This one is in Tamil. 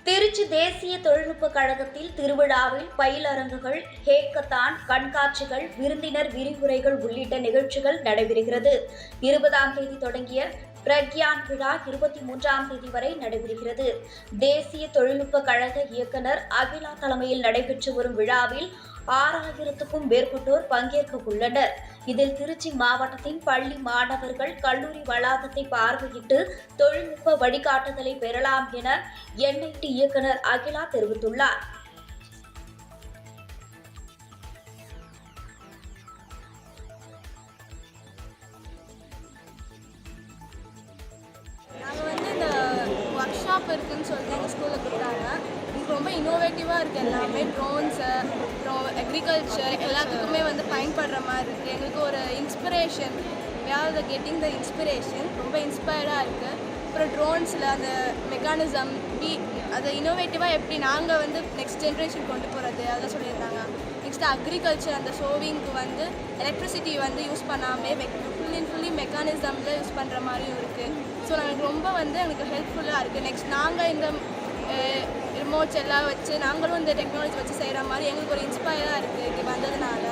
திருச்சி தேசிய தொழில்நுட்ப கழகத்தில் திருவிழாவில் பயிலரங்குகள், ஹேக்கத்தான், கண்காட்சிகள், விருந்தினர் விரிவுரைகள் உள்ளிட்ட நிகழ்ச்சிகள் நடைபெறுகிறது. 20ஆம் தேதி தொடங்கிய பிரக்யான் விழா 23ஆம் தேதி வரை நடைபெறுகிறது. தேசிய தொழில்நுட்ப கழக இயக்குநர் அகிலா தலைமையில் நடைபெற்று வரும் விழாவில் 6000க்கும் மேற்பட்டோர் பங்கேற்க உள்ளனர். இதில் திருச்சி மாவட்டத்தின் பள்ளி மாணவர்கள் கல்லூரி வளாகத்தை பார்வையிட்டு தொழில்நுட்ப வழிகாட்டுதலை பெறலாம் என NIT இயக்குநர் அகிலா தெரிவித்துள்ளார். ஒர்க் ஷாப் இருக்குதுன்னு சொல்லிட்டு எங்கள் ஸ்கூலில் கொடுத்தாங்க. இது ரொம்ப இன்னோவேட்டிவாக இருக்குது. எல்லாமே ட்ரோன்ஸு, அப்புறம் அக்ரிகல்ச்சர் எல்லாத்துக்குமே பயன்படுற மாதிரி இருக்குது. எங்களுக்கு ஒரு இன்ஸ்பிரேஷன், கெட்டிங் த இன்ஸ்பிரேஷன் ரொம்ப இன்ஸ்பயர்டாக இருக்குது. அப்புறம் ட்ரோன்ஸில் அந்த மெக்கானிசம் அதை இன்னோவேட்டிவாக எப்படி நாங்கள் நெக்ஸ்ட் ஜென்ரேஷன் கொண்டு போகிறது அதெல்லாம் சொல்லியிருந்தாங்க. நெக்ஸ்ட்டு அக்ரிகல்ச்சர், அந்த சோவிங்க்கு எலக்ட்ரிசிட்டி யூஸ் பண்ணாமல் ஃபுல்லி மெக்கானிசமில் யூஸ் பண்ணுற மாதிரியும் இருக்குது. ஸோ எனக்கு ரொம்ப எனக்கு ஹெல்ப்ஃபுல்லாக இருக்குது. நெக்ஸ்ட் நாங்கள் இந்த ரிமோட்ஸ் எல்லாம் வச்சு நாங்களும் இந்த டெக்னாலஜி வச்சு செய்கிற மாதிரி எங்களுக்கு ஒரு இன்ஸ்பயராக இருக்குது இது வந்ததுனால.